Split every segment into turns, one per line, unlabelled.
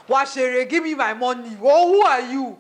Washere, give me my money. Oh, who are you?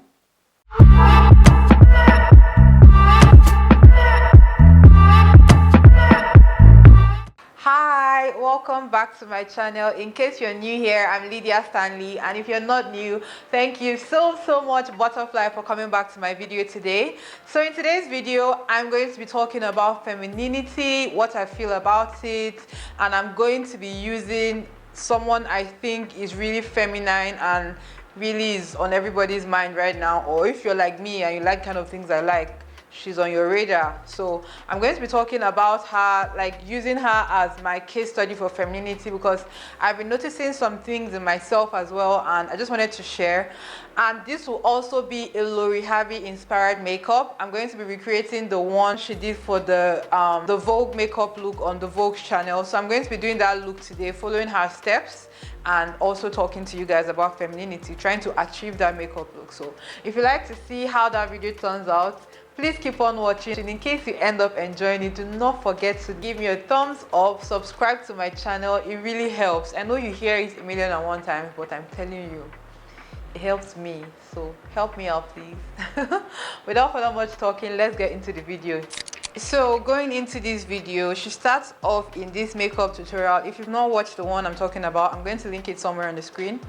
Hi, welcome back to my channel. In case you're new here, I'm Lhidhiastanley, and if you're not new, thank you so much, Butterfly, for coming back to my video today. So in today's video, I'm going to be talking about femininity, what I feel about it, and I'm going to be using someone I think is really feminine and really is on everybody's mind right now. Or if you're like me and you like kind of things I like, she's on your radar. So I'm going to be talking about her, like using her as my case study for femininity, because I've been noticing some things in myself as well, and I just wanted to share. And this will also be a Lori Harvey inspired makeup. I'm going to be recreating the one she did for the Vogue makeup look on the Vogue channel. So I'm going to be doing that look today, following her steps, and also talking to you guys about femininity, trying to achieve that makeup look. So if you like to see how that video turns out, please keep on watching. And in case you end up enjoying it, do not forget to give me a thumbs up, subscribe to my channel. It really helps. I know you hear it 1,000,001 times, but I'm telling you, it helps me. So help me out, please. Without further much talking, let's get into the video. So going into this video, she starts off in this makeup tutorial. If you've not watched the one I'm talking about, I'm going to link it somewhere on the screen.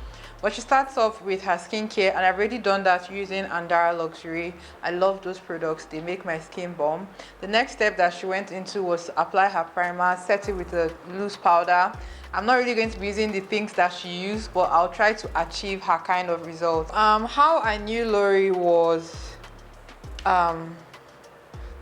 But she starts off with her skincare, and I've already done that using Andara Luxury. I love those products, they make my skin bomb. The next step that she went into was to apply her primer, set it with a loose powder. I'm not really going to be using the things that she used, but I'll try to achieve her kind of result. How I knew Lori was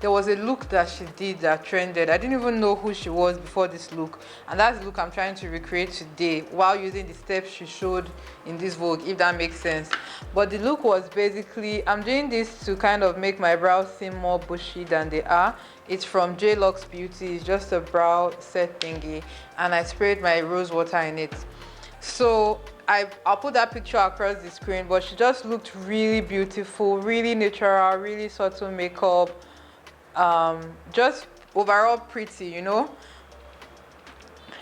there was a look that she did that trended. I didn't even know who she was before this look, and that's the look I'm trying to recreate today while using the steps she showed in this Vogue, if that makes sense. But the look was basically, I'm doing this to kind of make my brows seem more bushy than they are. It's from J-Lux Beauty. It's just a brow set thingy, and I sprayed my rose water in it. So I'll put that picture across the screen, but she just looked really beautiful, really natural, really subtle makeup. Just overall pretty, you know.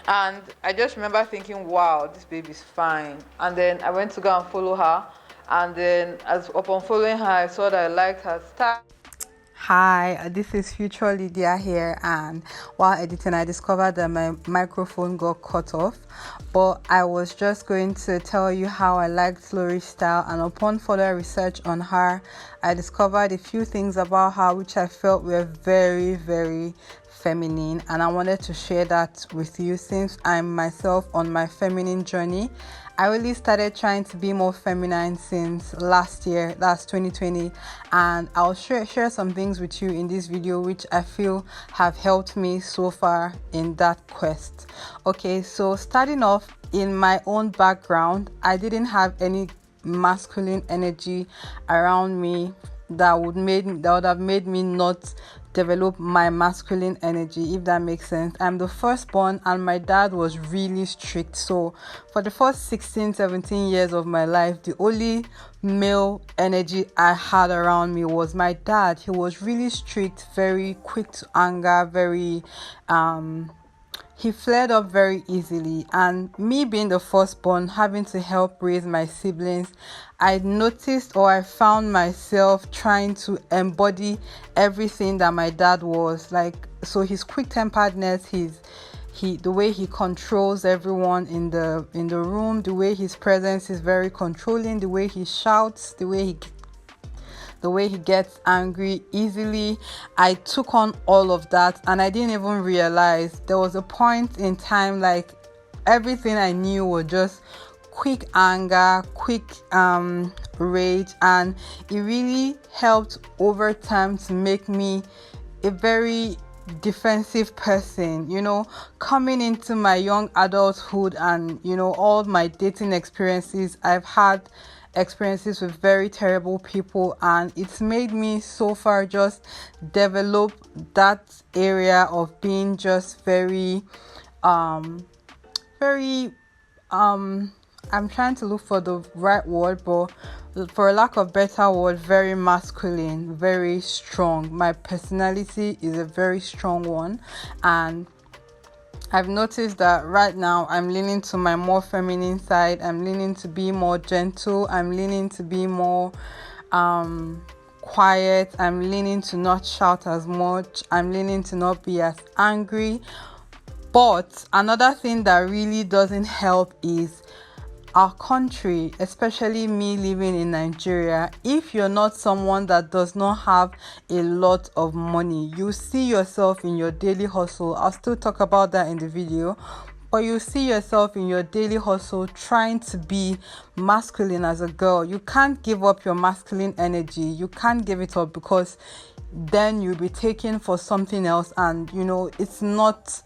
And I just remember thinking, wow, this baby's fine. And then I went to go and follow her, and then upon following her, I saw that I liked her style. Hi, this is future Lydia here, and while editing I discovered that my microphone got cut off, but I was just going to tell you how I liked Lori's style, and upon further research on her, I discovered a few things about her which I felt were very feminine, and I wanted to share that with you since I'm myself on my feminine journey. I really started trying to be more feminine since last year, that's 2020, and I'll share some things with you in this video which I feel have helped me so far in that quest. Okay, so starting off, in my own background, I didn't have any masculine energy around me that would have made me not develop my masculine energy, if that makes sense. I'm the firstborn, and my dad was really strict. So for the first 16-17 years of my life, the only male energy I had around me was my dad. He was really strict, very quick to anger, very he flared up very easily, and me being the firstborn, having to help raise my siblings, I noticed, or I found myself trying to embody everything that my dad was like. So his quick-temperedness, the way he controls everyone in the room, the way his presence is very controlling, the way he shouts, the way he gets angry easily. I took on all of that, and I didn't even realize there was a point in time like everything I knew was just quick anger, quick rage, and it really helped over time to make me a very defensive person, you know, coming into my young adulthood, and you know, all my dating experiences. I've had experiences with very terrible people, and it's made me so far just develop that area of being just very I'm trying to look for the right word, but for a lack of better word, very masculine, very strong. My personality is a very strong one, and I've noticed that right now I'm leaning to my more feminine side. I'm leaning to be more gentle. I'm leaning to be more quiet. I'm leaning to not shout as much. I'm leaning to not be as angry. But another thing that really doesn't help is our country, especially me living in Nigeria. If you're not someone that does not have a lot of money, you see yourself in your daily hustle. I'll still talk about that in the video. But you see yourself in your daily hustle trying to be masculine as a girl. You can't give up your masculine energy. You can't give it up, because then you'll be taken for something else, and it's not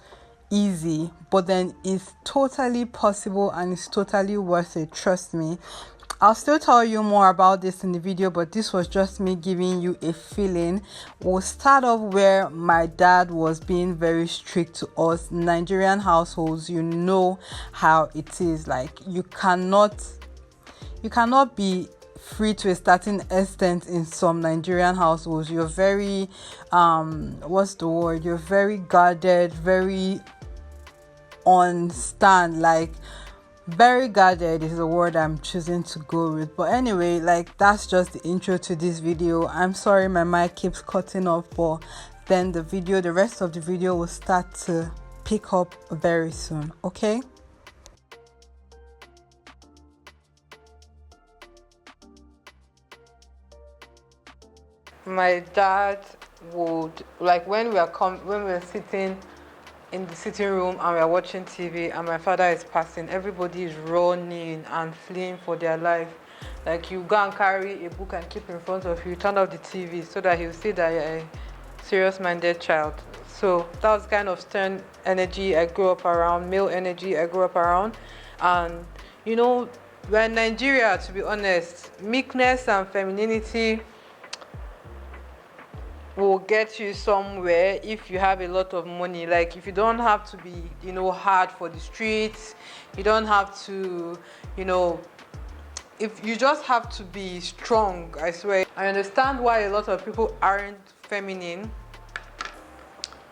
easy, but then it's totally possible and it's totally worth it. Trust me. I'll still tell you more about this in the video, but this was just me giving you a feeling. We'll start off where my dad was being very strict to us. Nigerian households, you know how it is. Like, you cannot be free to a certain extent in some Nigerian households. You're very you're very guarded, very on stand, like very guarded is the word I'm choosing to go with. But anyway, like, that's just the intro to this video. I'm sorry my mic keeps cutting off, but then the rest of the video will start to pick up very soon. Okay. My dad would, like, when we were sitting in the sitting room and we are watching TV and my father is passing, everybody is running and fleeing for their life. Like, you go and carry a book and keep in front of you, turn off the TV so that he'll see that you're a serious-minded child. So that was kind of stern energy I grew up around, male energy I grew up around. And we're in Nigeria, to be honest. Meekness and femininity will get you somewhere if you have a lot of money. Like, if you don't have to be hard for the streets, you don't have to if you just have to be strong. I swear, I understand why a lot of people aren't feminine,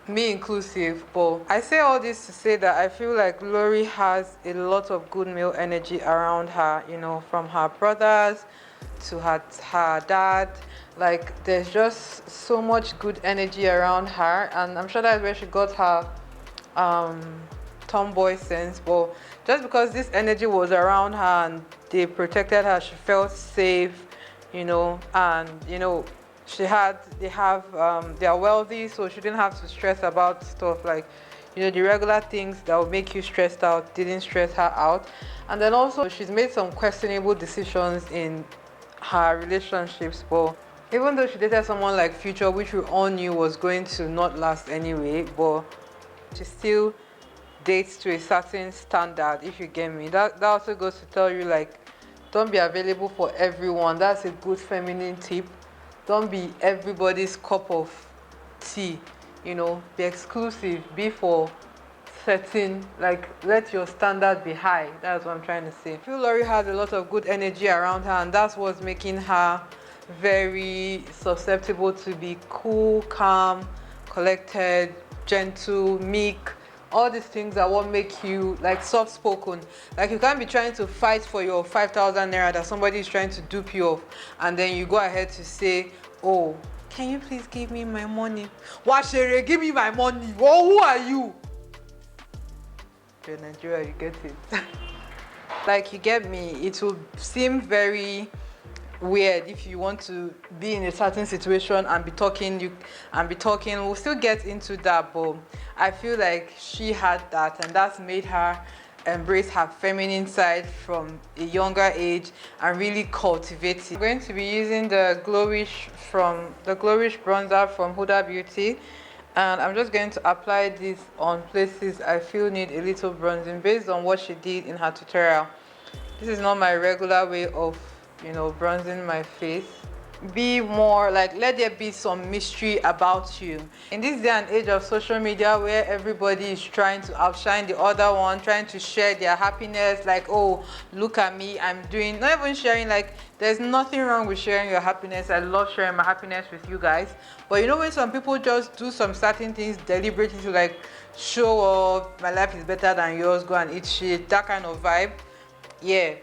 me inclusive. But I say all this to say that I feel like Lori has a lot of good male energy around her, from her brothers to her dad. Like, there's just so much good energy around her, and I'm sure that's where she got her tomboy sense. But just because this energy was around her and they protected her, she felt safe, and they are wealthy, so she didn't have to stress about stuff like the regular things that would make you stressed out didn't stress her out. And then also, she's made some questionable decisions in her relationships, but even though she dated someone like Future, which we all knew was going to not last anyway, but she still dates to a certain standard, if you get me. That also goes to tell you, like, don't be available for everyone. That's a good feminine tip. Don't be everybody's cup of tea. Be exclusive. Be for certain, like, let your standard be high. That's what I'm trying to say. I feel Lori has a lot of good energy around her, and that's what's making her very susceptible to be cool, calm, collected, gentle, meek. All these things are what make you, like, soft-spoken. Like, you can't be trying to fight for your 5,000 naira that somebody is trying to dupe you of, and then you go ahead to say, oh, can you please give me my money? Washere, give me my money. Well, who are you? You're in Nigeria, you get it. Like, you get me. It will seem very weird if you want to be in a certain situation and be talking. We'll still get into that, but I feel like she had that, and that's made her embrace her feminine side from a younger age and really cultivate it. I'm going to be using the Glowish bronzer from Huda Beauty, and I'm just going to apply this on places I feel need a little bronzing based on what she did in her tutorial. This is not my regular way of bronzing my face, be more like, let there be some mystery about you. In this day and age of social media, where everybody is trying to outshine the other one, trying to share their happiness, like, oh, look at me, I'm doing, not even sharing, like, there's nothing wrong with sharing your happiness. I love sharing my happiness with you guys. But you know, when some people just do some certain things deliberately to like show off, my life is better than yours, go and eat shit, that kind of vibe, yeah.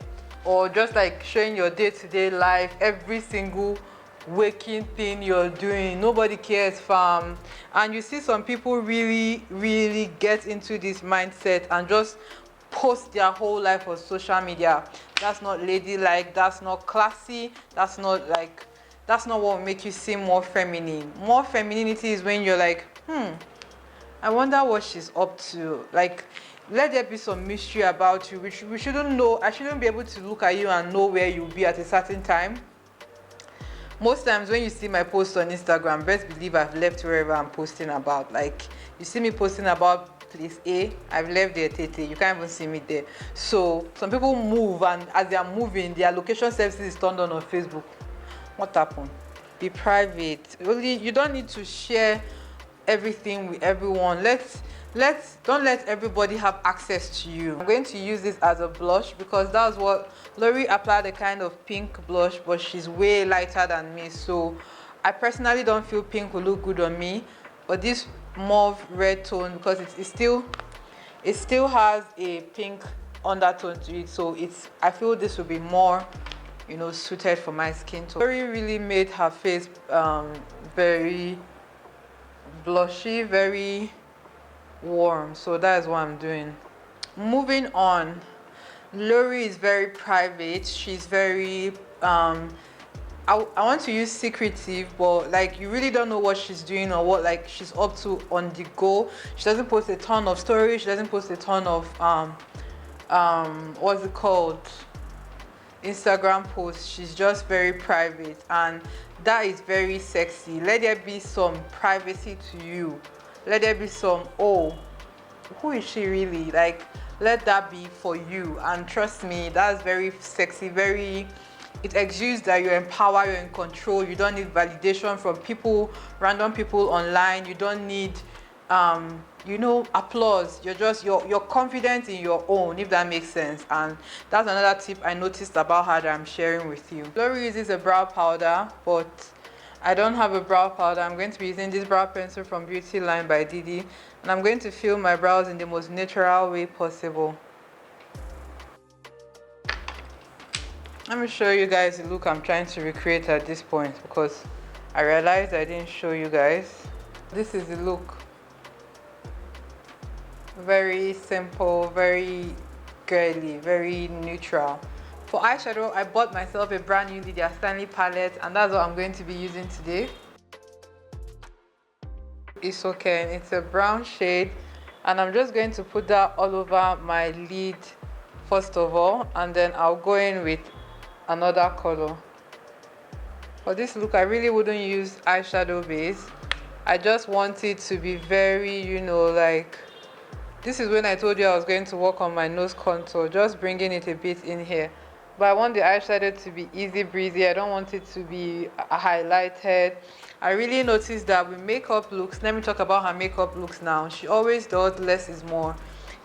Or just like showing your day-to-day life, every single waking thing you're doing, nobody cares, fam. And you see some people really get into this mindset and just post their whole life on social media. That's not ladylike, that's not classy, that's not what will make you seem more feminine. More femininity is when you're like, I wonder what she's up to. Like, let there be some mystery about you, which we shouldn't know. I shouldn't be able to look at you and know where you'll be at a certain time. Most times when you see my posts on Instagram, best believe I've left wherever I'm posting about. Like, you see me posting about place A, I've left there, Tete. You can't even see me there. So some people move, and as they are moving, their location services is turned on Facebook. What happened? Be private. Really, you don't need to share everything with everyone. Don't let everybody have access to you. I'm going to use this as a blush because that's what Lori applied, a kind of pink blush, but she's way lighter than me, so I personally don't feel pink will look good on me. But this mauve red tone, because it still has a pink undertone to it, so I feel this will be more, you know, suited for my skin tone. Lori really made her face very blushy, very warm, so that is what I'm doing. Moving on, Lori is very private. She's very I want to use secretive, but like, you really don't know what she's doing or what like she's up to on the go. She doesn't post a ton of stories, she doesn't post a ton of what's it called, Instagram posts. She's just very private, and that is very sexy. Let there be some privacy to you. Let there be some, oh, who is she really? Like, let that be for you. And trust me, that's very sexy, it exudes that you're empowered, you're in control. You don't need validation from people, random people online. You don't need applause. You're confident in your own, if that makes sense. And that's another tip I noticed about her that I'm sharing with you. Lori uses a brow powder, but I don't have a brow powder. I'm going to be using this brow pencil from Beauty Line by Didi, and I'm going to fill my brows in the most natural way possible. Let me show you guys the look I'm trying to recreate at this point, because I realized I didn't show you guys. This is the look. Very simple, very girly, very neutral. For eyeshadow, I bought myself a brand new Lhidhiastanley palette, and that's what I'm going to be using today. It's okay, it's a brown shade, and I'm just going to put that all over my lid first of all, and then I'll go in with another color. For this look, I really wouldn't use eyeshadow base. I just want it to be very, like, this is when I told you I was going to work on my nose contour, just bringing it a bit in here. But I want the eyeshadow to be easy breezy. I don't want it to be highlighted. I really noticed that with makeup looks, let me talk about her makeup looks now. She always does less is more.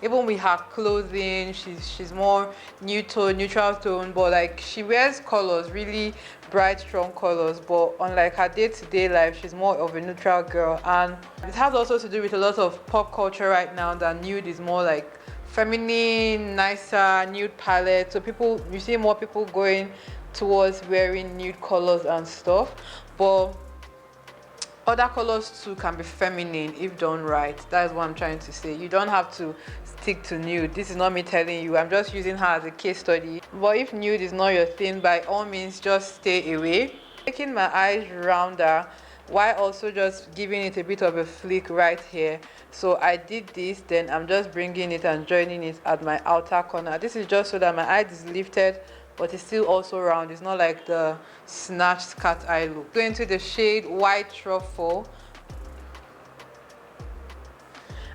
Even with her clothing, she's more neutral tone, but like, she wears colors, really bright, strong colors. But unlike her day-to-day life, she's more of a neutral girl. And it has also to do with a lot of pop culture right now, that nude is more like feminine, nicer, nude palette. So you see more people going towards wearing nude colors and stuff. But other colors too can be feminine if done right. That is what I'm trying to say. You don't have to stick to nude. This is not me telling you. I'm just using her as a case study. But if nude is not your thing, by all means, just stay away. Making my eyes rounder while also just giving it a bit of a flick right here. So I did this, then I'm just bringing it and joining it at my outer corner. This is just so that my eye is lifted, but it's still also round. It's not like the snatched cat eye look. Go into the shade White Truffle.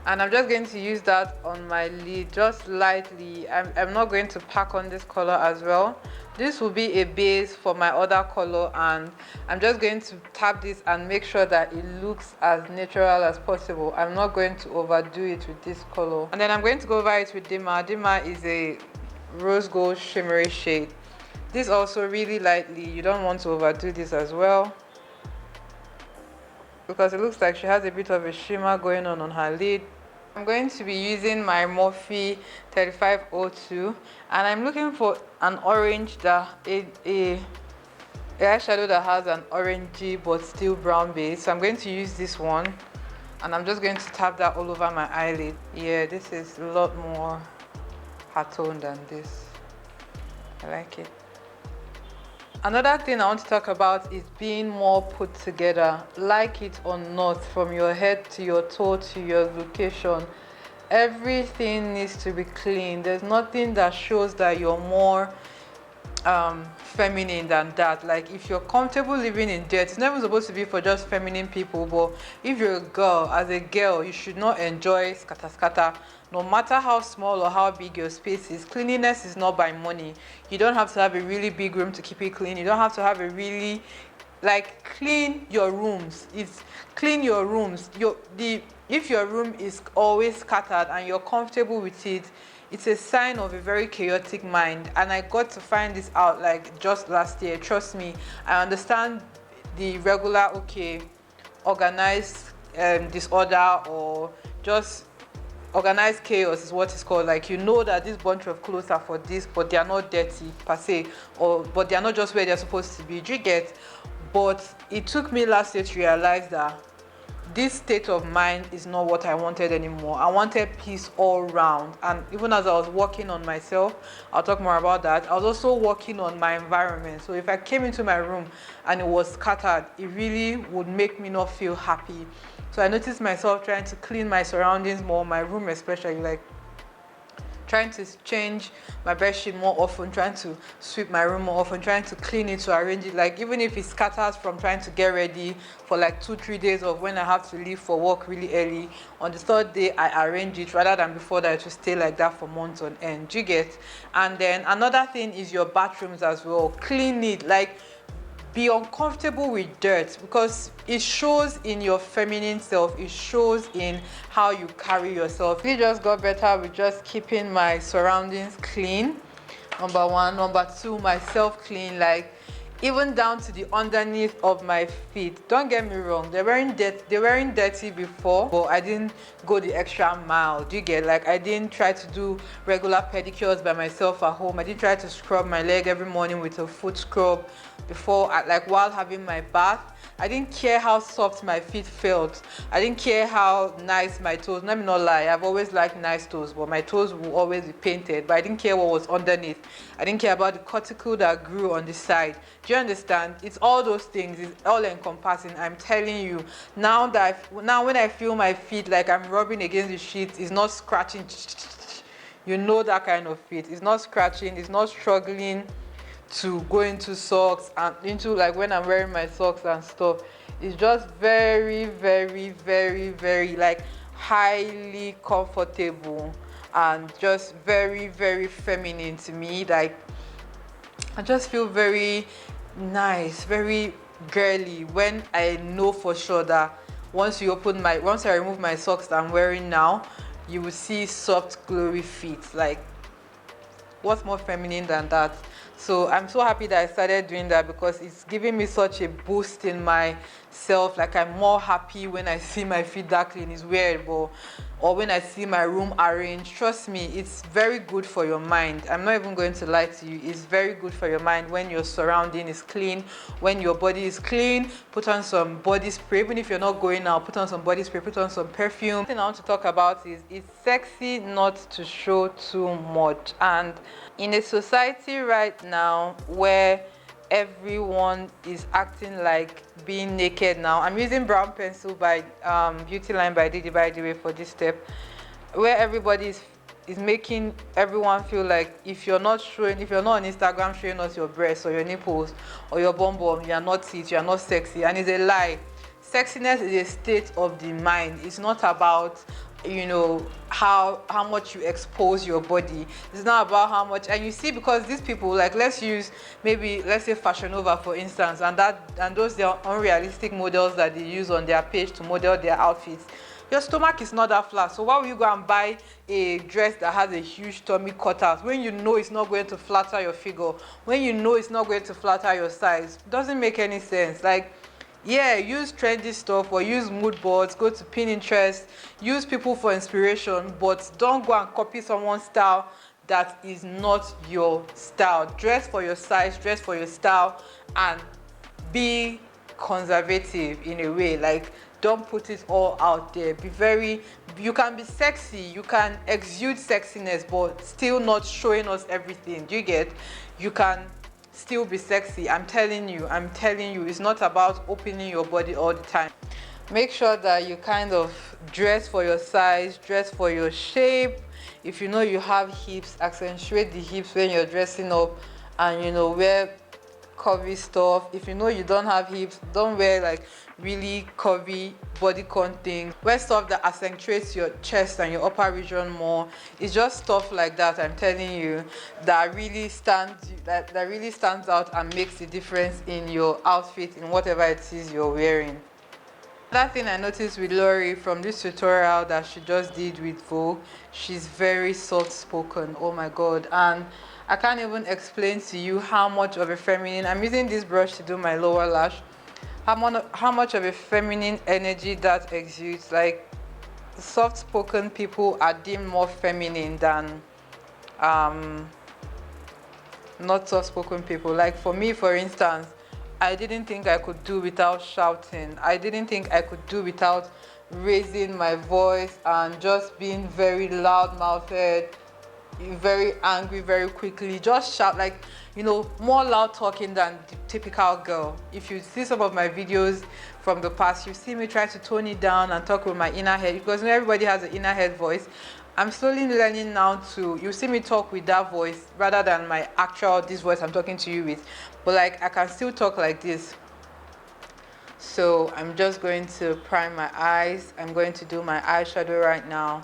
and I'm just going to use that on my lid just lightly. I'm not going to pack on this color as well. This will be a base for my other color, and I'm just going to tap this and make sure that it looks as natural as possible. I'm not going to overdo it with this color. And then I'm going to go over it with Dimmer. Dimmer is a rose gold shimmery shade. This also really lightly. You don't want to overdo this as well, because it looks like she has a bit of a shimmer going on her lid. I'm going to be using my Morphe 3502, and I'm looking for an orange, a eyeshadow that has an orangey but still brown base. So I'm going to use this one, and I'm just going to tap that all over my eyelid. Yeah, this is a lot more heart tone than this. I like it. Another thing I want to talk about is being more put together. Like it or not, from your head to your toe to your location, everything needs to be clean. There's nothing that shows that you're more feminine than that. Like, if you're comfortable living in dirt, it's never supposed to be for just feminine people, but if you're a girl, as a girl, you should not enjoy scatter. No matter how small or how big your space is, cleanliness is not by money. You don't have to have a really big room to keep it clean. You don't have to have a really, like, clean your rooms. It's clean your rooms. If your room is always scattered and you're comfortable with it, it's a sign of a very chaotic mind. And I got to find this out like just last year. Trust me, I understand the regular, okay, organized disorder, or just organized chaos is what it's called. Like, you know that this bunch of clothes are for this, but they are not dirty per se, but they are not just where they're supposed to be. Do you get? But it took me last year to realize that this state of mind is not what I wanted anymore. I wanted peace all round. And even as I was working on myself, I'll talk more about that, I was also working on my environment. So if I came into my room and it was scattered, it really would make me not feel happy. So I noticed myself trying to clean my surroundings more, my room especially, like trying to change my bedsheet more often, trying to sweep my room more often, trying to clean it, to arrange it. Like, even if it scatters from trying to get ready for like 2-3 days of when I have to leave for work really early, on the third day I arrange it, rather than before that it will stay like that for months on end. Do you get? And then another thing is your bathrooms as well. Clean it. Like, be uncomfortable with dirt, because it shows in your feminine self, it shows in how you carry yourself. We just got better with just keeping my surroundings clean, number one. Number two, myself clean, like even down to the underneath of my feet. Don't get me wrong, they weren't dirty before, but I didn't go the extra mile. Do you get? Like, I didn't try to do regular pedicures by myself at home. I didn't try to scrub my leg every morning with a foot scrub before, like while having my bath. I didn't care how soft my feet felt. I didn't care how nice my toes. Let me not lie, I've always liked nice toes, but my toes will always be painted. But I didn't care what was underneath. I didn't care about the cuticle that grew on the side. Do you understand? It's all those things. It's all encompassing. I'm telling you. Now when I feel my feet like I'm rubbing against the sheets, it's not scratching. You know that kind of feet. It's not scratching. It's not struggling to go into socks and into, like, when I'm wearing my socks and stuff. It's just very, very, very, very, like, highly comfortable and just very, very feminine to me. Like, I just feel very nice, very girly when I know for sure that once I remove my socks that I'm wearing now, you will see soft, glowy feet. Like, what's more feminine than that? So I'm so happy that I started doing that, because it's giving me such a boost in myself. Like, I'm more happy when I see my feet that clean. It's weird, but or when I see my room arranged. Trust me, it's very good for your mind. I'm not even going to lie to you. It's very good for your mind when your surrounding is clean, when your body is clean. Put on some body spray. Even if you're not going out, put on some body spray, put on some perfume. The thing I want to talk about is it's sexy not to show too much. And in a society right now where everyone is acting like being naked now, I'm using brown pencil by Beauty Line by Didi, by the way, for this step, where everybody is making everyone feel like if you're not on Instagram showing us your breasts or your nipples or your bum bum, you are not it, you are not sexy. And it's a lie. Sexiness is a state of the mind. It's not about you know, how much you expose your body. It's not about how much. And you see, because these people, like, let's say Fashion Nova for instance, and those they are unrealistic models that they use on their page to model their outfits. Your stomach is not that flat, so why will you go and buy a dress that has a huge tummy cutout when you know it's not going to flatter your figure, when you know it's not going to flatter your size? It doesn't make any sense. Like, yeah, use trendy stuff or use mood boards, go to Pinterest, use people for inspiration, but don't go and copy someone's style that is not your style. Dress for your size, dress for your style, and be conservative in a way. Like, don't put it all out there. You can be sexy, you can exude sexiness, but still not showing us everything. Do you get? You can still be sexy. I'm telling you, it's not about opening your body all the time. Make sure that you kind of dress for your size, dress for your shape. If you know you have hips, accentuate the hips when you're dressing up, and you know, wear curvy stuff. If you know you don't have hips, don't wear like really curvy bodycon thing. Wear stuff that accentuates your chest and your upper region more. It's just stuff like that, I'm telling you, that really stands out and makes the difference in your outfit, in whatever it is you're wearing. Another thing I noticed with Lori from this tutorial that she just did with Vogue, she's very soft-spoken. Oh my god. And I can't even explain to you how much of a feminine, I'm using this brush to do my lower lash, how much of a feminine energy that exudes. Like, soft-spoken people are deemed more feminine than not soft-spoken people. Like, for me, for instance, I didn't think I could do without shouting. I didn't think I could do without raising my voice and just being very loud-mouthed, very angry very quickly. Just shout, like, you know, more loud talking than the typical girl. If you see some of my videos from the past, you see me try to tone it down and talk with my inner head, because not everybody has an inner head voice. I'm slowly learning now to, you see me talk with that voice rather than my actual, this voice I'm talking to you with. But like, I can still talk like this. So I'm just going to prime my eyes. I'm going to do my eyeshadow right now.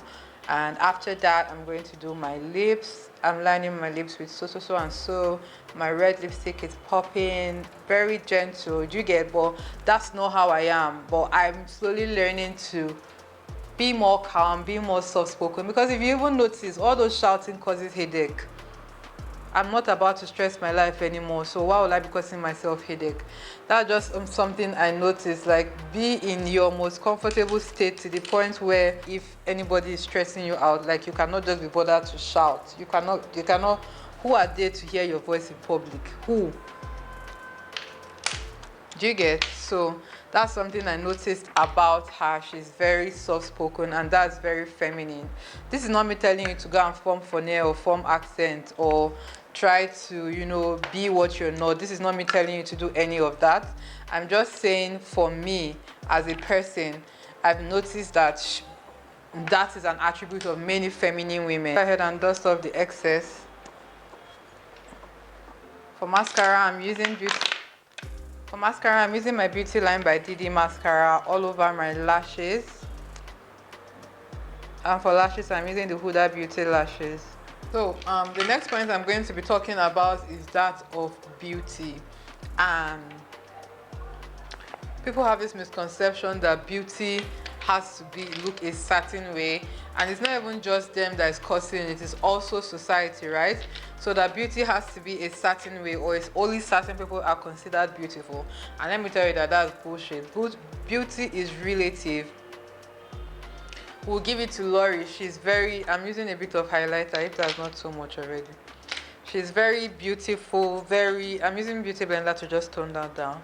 And after that, I'm going to do my lips. I'm lining my lips with so and so. My red lipstick is popping, very gentle. Do you get? But that's not how I am. But I'm slowly learning to be more calm, be more soft-spoken. Because if you even notice, all those shouting causes headache. I'm not about to stress my life anymore, so why would I be causing myself headache? That's just something I noticed. Like, be in your most comfortable state to the point where if anybody is stressing you out, like, you cannot just be bothered to shout. You cannot, who are there to hear your voice in public? Who? Do you get? So that's something I noticed about her. She's very soft-spoken, and that's very feminine. This is not me telling you to go and form phoneme or form accent or try to, you know, be what you're not. This is not me telling you to do any of that. I'm just saying, for me as a person, I've noticed that that is an attribute of many feminine women. Go ahead and dust off the excess. For mascara, I'm using my Beauty Line by Didi mascara all over my lashes. And for lashes, I'm using the Hudabeauty lashes. So the next point I'm going to be talking about is that of beauty. And people have this misconception that beauty has to look a certain way, and it's not even just them that is causing it, it's also society, right? So that beauty has to be a certain way, or it's only certain people are considered beautiful. And let me tell you that that's bullshit. Beauty is relative. We'll give it to Lori. She's very, I'm using a bit of highlighter if that's not so much already. She's very beautiful, I'm using Beauty Blender to just tone that down.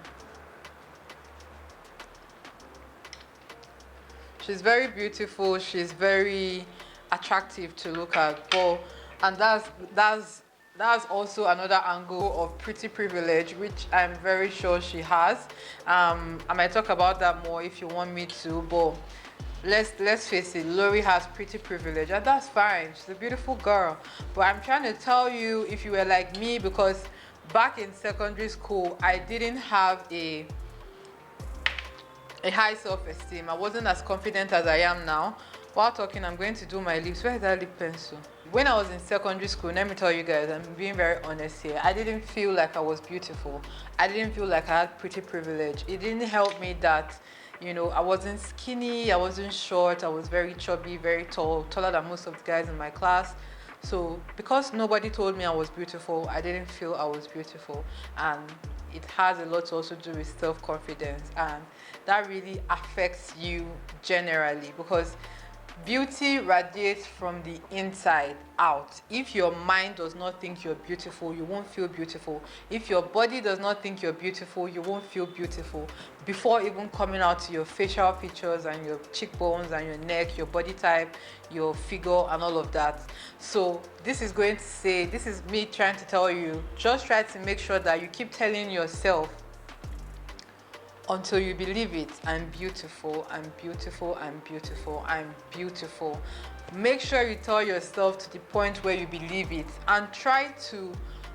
She's very beautiful, she's very attractive to look at. And that's also another angle of pretty privilege, which I'm very sure she has. I might talk about that more if you want me to, but let's face it, Lori has pretty privilege, and that's fine. She's a beautiful girl. But I'm trying to tell you, if you were like me, because back in secondary school, I didn't have a high self-esteem. I wasn't as confident as I am now. While talking, I'm going to do my lips. Where is that lip pencil? When I was in secondary school, let me tell you guys, I'm being very honest here, I didn't feel like I was beautiful. I didn't feel like I had pretty privilege. It didn't help me that, you know, I wasn't skinny, I wasn't short, I was very chubby, very tall, taller than most of the guys in my class. So because nobody told me I was beautiful, I didn't feel I was beautiful. And it has a lot to also do with self-confidence, and that really affects you generally, because beauty radiates from the inside out. If your mind does not think you're beautiful, you won't feel beautiful. If your body does not think you're beautiful, you won't feel beautiful. Before even coming out to your facial features and your cheekbones and your neck, your body type, your figure and all of that. So this is going to say, this is me trying to tell you, just try to make sure that you keep telling yourself until you believe it, I'm beautiful, I'm beautiful, I'm beautiful, I'm beautiful. Make sure you tell yourself to the point where you believe it, and try to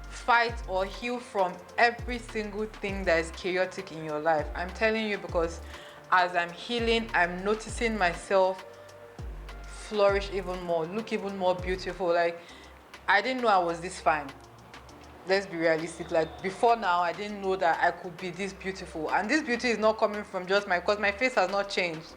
fight or heal from every single thing that is chaotic in your life. I'm telling you, because as I'm healing, I'm noticing myself flourish even more, look even more beautiful. Like, I didn't know I was this fine. Let's be realistic. Like, before now, I didn't know that I could be this beautiful. And this beauty is not coming from just because my face has not changed.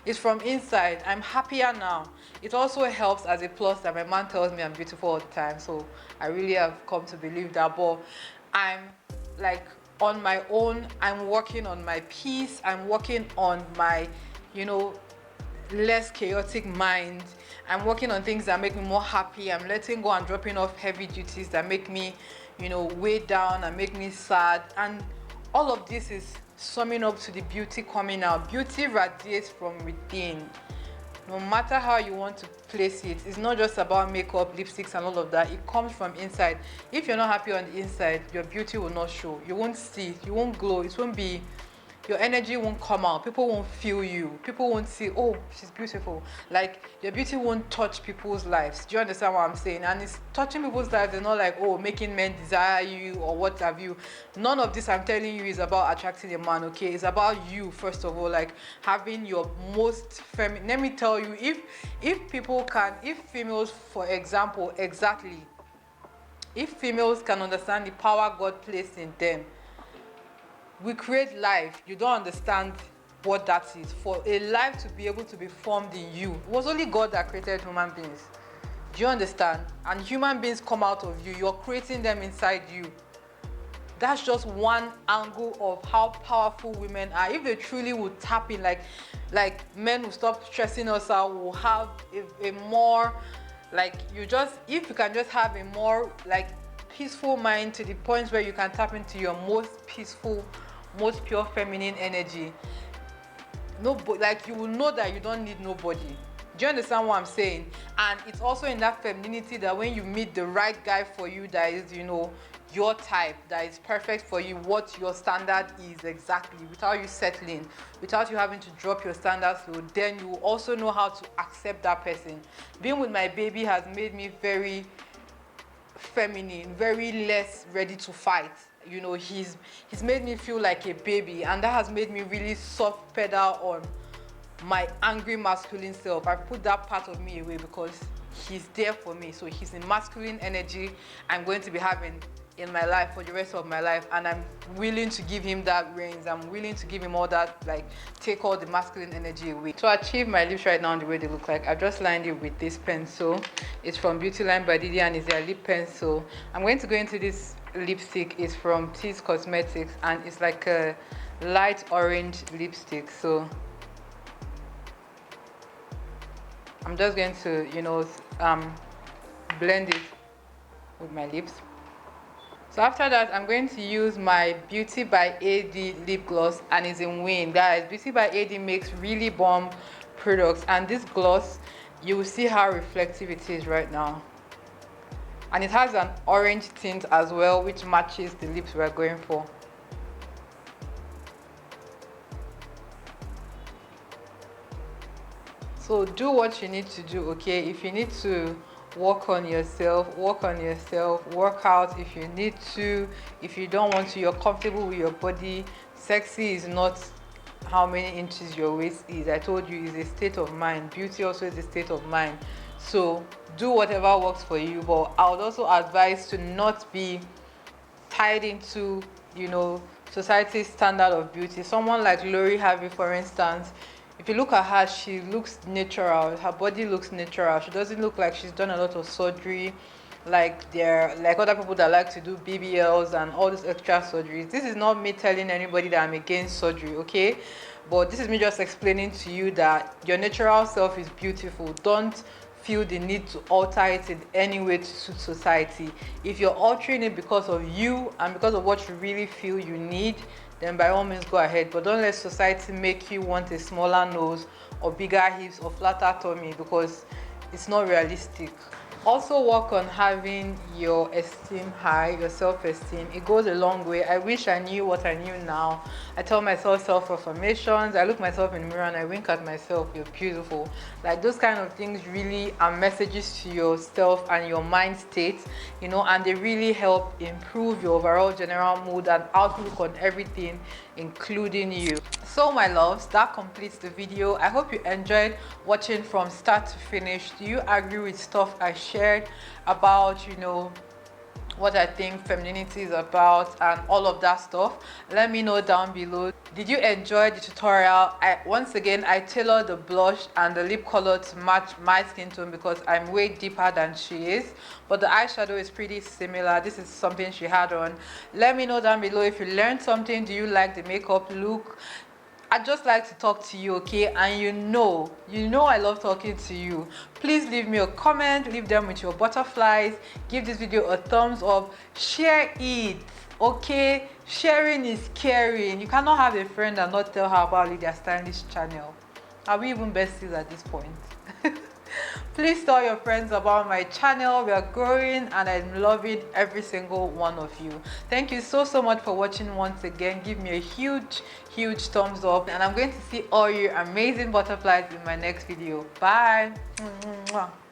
It's from inside. I'm happier now. It also helps as a plus that my man tells me I'm beautiful all the time. So I really have come to believe that. But I'm like on my own. I'm working on my peace. I'm working on my, you know, less chaotic mind. I'm working on things that make me more happy. I'm letting go and dropping off heavy duties that make me, you know, weigh down and make me sad. And all of this is summing up to the beauty coming out. Beauty radiates from within. No matter how you want to place it, it's not just about makeup, lipsticks and all of that. It comes from inside. If you're not happy on the inside, your beauty will not show. You won't see it, you won't glow, it won't be, your energy won't come out. People won't feel you. People won't see, oh, she's beautiful. Like, your beauty won't touch people's lives. Do you understand what I'm saying? And it's touching people's lives. They're not like, oh, making men desire you or what have you. None of this I'm telling you is about attracting a man, okay? It's about you, first of all, like having your most feminine. Let me tell you, if people can, if females, for example, exactly, if females can understand the power God placed in them, we create life. You don't understand what that is. For a life to be able to be formed in you, it was only God that created human beings. Do you understand? And human beings come out of you. You're creating them inside you. That's just one angle of how powerful women are. If they truly would tap in, like men will stop stressing us out, will have a more, like, if you can just have a more like peaceful mind to the point where you can tap into your most peaceful, most pure feminine energy. Like, you will know that you don't need nobody. Do you understand what I'm saying? And it's also in that femininity that when you meet the right guy for you, that is, you know, your type, that is perfect for you, what your standard is exactly, without you settling, without you having to drop your standards low, then you will also know how to accept that person. Being with my baby has made me very feminine, very less ready to fight. You know, he's made me feel like a baby, and that has made me really soft pedal on my angry masculine self. I've put that part of me away because he's there for me. So he's the masculine energy I'm going to be having in my life for the rest of my life, and I'm willing to give him that reins. I'm willing to give him all that, like, take all the masculine energy away. To achieve my lips right now the way they look like, I've just lined it with this pencil. It's from Beauty Line by Didi and it's their lip pencil. I'm going to go into this lipstick. It's from Tease Cosmetics and it's like a light orange lipstick. So I'm just going to, you know, blend it with my lips. So after that, I'm going to use my Beauty by AD lip gloss, and it's in Win. Guys, Beauty by AD makes really bomb products, and this gloss, you will see how reflective it is right now. And it has an orange tint as well, which matches the lips we're going for. So do what you need to do, okay? If you need to work on yourself, work out if you need to. If you don't want to, you're comfortable with your body. Sexy is not how many inches your waist is. I told you, it's a state of mind. Beauty also is a state of mind. So do whatever works for you, but I would also advise to not be tied into, you know, society's standard of beauty. Someone like Lori Harvey, for instance, if you look at her, she looks natural. Her body looks natural. She doesn't look like she's done a lot of surgery, like other people that like to do BBLs and all these extra surgeries. This is not me telling anybody that I'm against surgery, okay? But this is me just explaining to you that your natural self is beautiful. Don't feel the need to alter it in any way to suit society. If you're altering it because of you and because of what you really feel you need, then by all means go ahead. But don't let society make you want a smaller nose or bigger hips or flatter tummy, because it's not realistic. Also work on having your esteem high, your self-esteem. It goes a long way. I wish I knew what I knew now. I tell myself self-affirmations. I look myself in the mirror and I wink at myself, you're beautiful. Like, those kind of things really are messages to yourself and your mind state, you know, and they really help improve your overall general mood and outlook on everything, including you. So my loves, that completes the video. I hope you enjoyed watching from start to finish. Do you agree with stuff I shared about, you know, what I think femininity is about and all of that stuff? Let me know down below. Did you enjoy the tutorial? Once again, I tailored the blush and the lip color to match my skin tone because I'm way deeper than she is, but the eyeshadow is pretty similar. This is something she had on. Let me know down below if you learned something. Do you like the makeup look? I just like to talk to you, okay? And you know I love talking to you. Please leave me a comment, leave them with your butterflies, give this video a thumbs up, share it, okay? Sharing is caring. You cannot have a friend and not tell her about Lhidhiastanley's channel. Are we even besties at this point? Please tell your friends about my channel. We are growing and I'm loving every single one of you. Thank you so much for watching once again. Give me a huge thumbs up, and I'm going to see all your amazing butterflies in my next video. Bye.